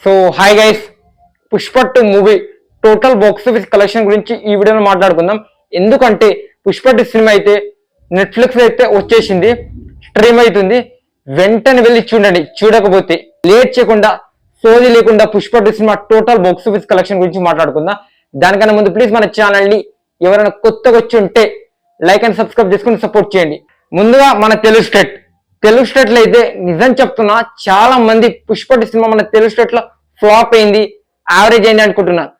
So hi guys, Pushpa 2 movie total box office collection గురించి ఈ వీడియోలో మాట్లాడుకుందాం. ఎందుకంటే పుష్ప 2 సినిమా అయితే నెట్ఫ్లిక్స్ అయితే వచ్చేసింది, స్ట్రీమ్ అవుతుంది. వెంటనే వెళ్ళి చూడండి. చూడకపోతే లేట్ చేయకుండా సోది లేకుండా Pushpa 2 cinema total box office collection గురించి మాట్లాడుకుందాం. దానికన్నా ముందు ప్లీజ్ మన ఛానల్ని ఎవరైనా కొత్తగా వచ్చి ఉంటే లైక్ అండ్ సబ్స్క్రైబ్ చేసుకుని సపోర్ట్ చేయండి. ముందుగా మన తెలుగు స్టేట్ లో అయితే నిజం చెప్తున్నా, చాలా మంది పుష్ప 2 సినిమా మన తెలుగు స్టేట్ లో ఫ్లాప్ అయింది, యావరేజ్ అయింది అనుకుంటున్నారు.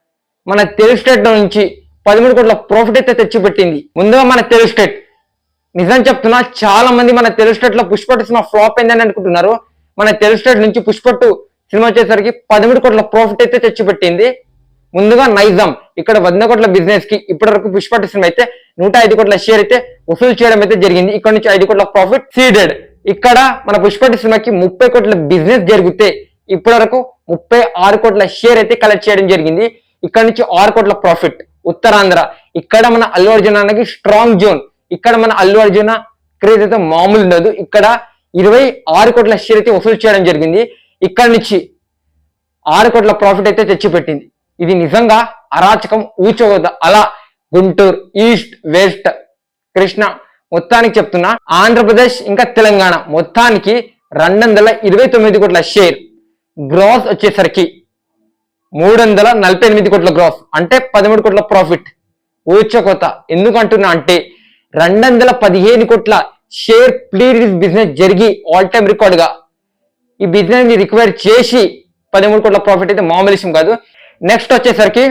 మన తెలుగు స్టేట్ నుంచి 13 కోట్ల ప్రాఫిట్ అయితే తెచ్చిపెట్టింది. ముందుగా మన తెలుగు స్టేట్ నిజం చెప్తున్నా, చాలా మంది మన తెలుగు స్టేట్ లో పుష్ప 2 సినిమా ఫ్లాప్ అయిందని అనుకుంటున్నారు. మన తెలుగు స్టేట్ నుంచి పుష్ప 2 సినిమా వచ్చేసరికి 13 కోట్ల ప్రాఫిట్ అయితే తెచ్చిపెట్టింది. ముందుగా నైజాం ఇక్కడ 100 కోట్ల బిజినెస్ కి ఇప్పటి వరకు పుష్ప 2 సినిమా అయితే 105 కోట్ల షేర్ అయితే వసూలు చేయడం అయితే జరిగింది. ఇక్కడ నుంచి 5 కోట్ల ప్రాఫిట్ సీడెడ్. ఇక్కడ మన పుష్ప 2 సినిమాకి 30 కోట్ల బిజినెస్ జరిగితే ఇప్పటి వరకు 36 కోట్ల షేర్ అయితే కలెక్ట్ చేయడం జరిగింది. ఇక్కడ నుంచి 6 కోట్ల ప్రాఫిట్. ఉత్తరాంధ్ర ఇక్కడ మన అల్లు అర్జున్ అన్నకి స్ట్రాంగ్ జోన్. ఇక్కడ మన అల్లు అర్జున్ క్రేజ్ అయితే మామూలు ఉండదు. ఇక్కడ 26 కోట్ల షేర్ అయితే వసూలు చేయడం జరిగింది. ఇక్కడ నుంచి 6 కోట్ల ప్రాఫిట్ అయితే తెచ్చిపెట్టింది. ఇది నిజంగా అరాచకం, ఊచవద్ద. అలా గుంటూరు, ఈస్ట్, వెస్ట్, కృష్ణ మొత్తానికి చెప్తున్నా, ఆంధ్రప్రదేశ్ ఇంకా తెలంగాణ మొత్తానికి 229 కోట్ల షేర్. గ్రాస్ వచ్చేసరికి 348 కోట్ల గ్రాస్, అంటే 13 కోట్ల ప్రాఫిట్. ఊచకోత. ఎందుకంటున్నా అంటే 215 కోట్ల షేర్ ప్లీజ్ బిజినెస్ జరిగి ఆల్ టైమ్ రికార్డ్ గా ఈ బిజినెస్ ని రిక్వైర్ చేసి 13 కోట్ల ప్రాఫిట్ అయితే మామూలు విషయం కాదు. నెక్స్ట్ వచ్చేసరికి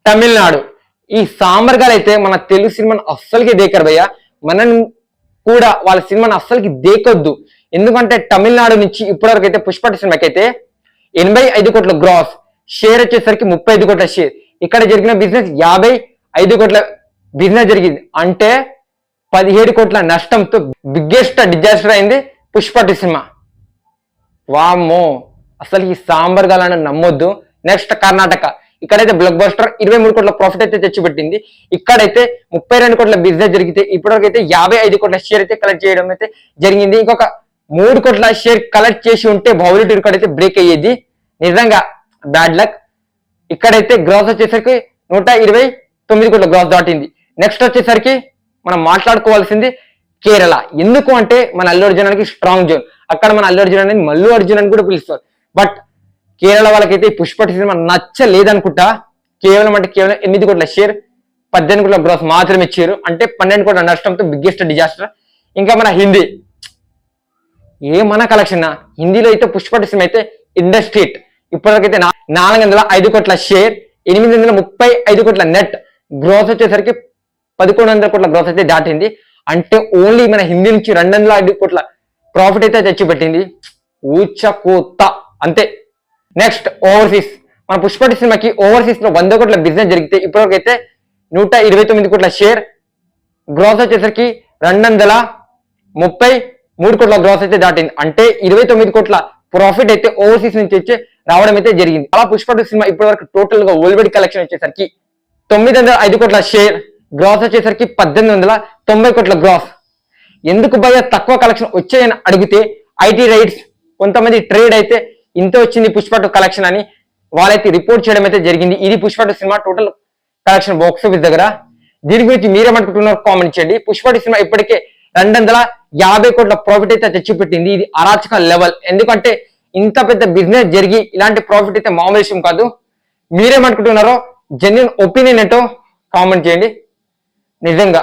తమిళనాడు. ఈ సాంబర్ గారు అయితే మన తెలుగు సినిమాను అస్సలకి దేకరు భయ్య. మనం కూడా వాళ్ళ సినిమాను అస్సలకి దేకొద్దు. ఎందుకంటే తమిళనాడు నుంచి ఇప్పటివరకు అయితే పుష్ప 2 సినిమాకి అయితే 85 కోట్ల గ్రాస్, షేర్ వచ్చేసరికి 35 కోట్ల షేర్. ఇక్కడ జరిగిన బిజినెస్ 55 కోట్ల బిజినెస్ జరిగింది. అంటే 17 కోట్ల నష్టంతో బిగ్గెస్ట్ డిజాస్టర్ అయింది పుష్ప 2 సినిమా. వామ్మో, అసలు ఈ సాంబర్ గాలని నమ్మొద్దు. నెక్స్ట్ కర్ణాటక. ఇక్కడైతే బ్లాక్ బస్టర్ 23 కోట్ల ప్రాఫిట్ అయితే తెచ్చిపెట్టింది. ఇక్కడైతే 32 కోట్ల బిజినెస్ జరిగితే ఇప్పటివరకు అయితే 55 కోట్ల షేర్ అయితే కలెక్ట్ చేయడం అయితే జరిగింది. ఇంకొక 3 కోట్ల షేర్ కలెక్ట్ చేసి ఉంటే బౌలిటీ రికార్డ్ అయితే బ్రేక్ అయ్యేది. నిజంగా బ్యాడ్ లక్. ఇక్కడైతే గ్రాస్ వచ్చేసరికి 129 కోట్ల గ్రాస్ దాటింది. నెక్స్ట్ వచ్చేసరికి మనం మాట్లాడుకోవాల్సింది కేరళ. ఎందుకు అంటే మన అల్లు అర్జునానికి స్ట్రాంగ్ జోన్. అక్కడ మన అల్లు అర్జున్ అనేది మల్లు అర్జున్ అని కూడా పిలుస్తారు. బట్ కేరళ వాళ్ళకైతే పుష్ప 2 సినిమా నచ్చలేదనుకుంటా. కేవలం 8 కోట్ల షేర్, 18 కోట్ల గ్రాస్ మాత్రమే ఇచ్చారు. అంటే 12 కోట్ల నష్టంతో బిగ్గెస్ట్ డిజాస్టర్. ఇంకా మన హిందీ ఏమన్నా కలెక్షన్. హిందీలో అయితే పుష్ప 2 సినిమా అయితే ఇండస్ట్రీట్ ఇప్పటివరకైతే 405 కోట్ల షేర్, 835 కోట్ల నెట్, గ్రోత్ వచ్చేసరికి 1100 కోట్ల గ్రోత్ అయితే దాటింది. అంటే ఓన్లీ మన హిందీ నుంచి 205 కోట్ల ప్రాఫిట్ అయితే తెచ్చిపెట్టింది. ఊచకోత అంతే. Next overseas. మన పుష్ప 2 సినిమాకి ఓవర్సీస్ లో 100 కోట్ల బిజినెస్ జరిగితే ఇప్పటివరకు అయితే 129 కోట్ల షేర్, గ్రోత్ వచ్చేసరికి 233 కోట్ల గ్రోత్ అయితే దాటింది. అంటే 29 కోట్ల ప్రాఫిట్ అయితే ఓవర్సీస్ నుంచి వచ్చి రావడం అయితే జరిగింది. అలా పుష్ప 2 సినిమా ఇప్పటివరకు టోటల్ గా వరల్డ్ వైడ్ కలెక్షన్ వచ్చేసరికి 905 కోట్ల షేర్, గ్రాస్ వచ్చేసరికి 1890 కోట్ల గ్రాస్. ఎందుకు భయ తక్కువ కలెక్షన్ వచ్చాయని అడిగితే ఐటీ రైట్స్, కొంతమంది ట్రేడ్ అయితే ఇంత వచ్చింది పుష్ప 2 కలెక్షన్ అని వాళ్ళైతే రిపోర్ట్ చేయడం అయితే జరిగింది. ఇది Pushpa 2 cinema total collection box office దగ్గర. దీని గురించి మీరేమనుకుంటున్నారు కామెంట్ చేయండి. పుష్ప 2 సినిమా ఇప్పటికే 250 కోట్ల ప్రాఫిట్ అయితే తెచ్చిపెట్టింది. ఇది అరాచక లెవెల్. ఎందుకంటే ఇంత పెద్ద బిజినెస్ జరిగి ఇలాంటి ప్రాఫిట్ అయితే మామూలు విషయం కాదు. మీరేమనుకుంటున్నారో జెన్యూన్ ఒపీనియన్ ఏంటో కామెంట్ చేయండి. నిజంగా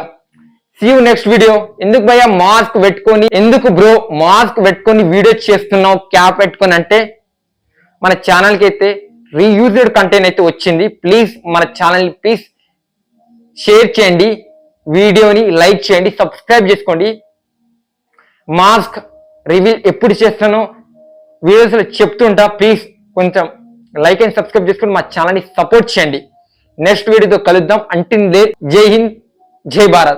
సీ యూ నెక్స్ట్ వీడియో. ఎందుకు భయ్యా మాస్క్ పెట్టుకొని, ఎందుకు బ్రో మాస్క్ పెట్టుకొని వీడియో చేస్తున్నావు క్యాప్ పెట్టుకొని అంటే, మన ఛానల్కి అయితే రీయూజ్డ్ కంటెంట్ అయితే వచ్చింది. ప్లీజ్ మన ఛానల్ని ప్లీజ్ షేర్ చేయండి, వీడియోని లైక్ చేయండి, సబ్స్క్రైబ్ చేసుకోండి. మాస్క్ రివీల్ ఎప్పుడు చేస్తానో వీడియోస్లో చెప్తుంటా. ప్లీజ్ కొంచెం లైక్ అండ్ సబ్స్క్రైబ్ చేసుకొని మా ఛానల్ని సపోర్ట్ చేయండి. నెక్స్ట్ వీడియోతో కలుద్దాం. అంటిల్ దే జై హింద్, జై భారత్.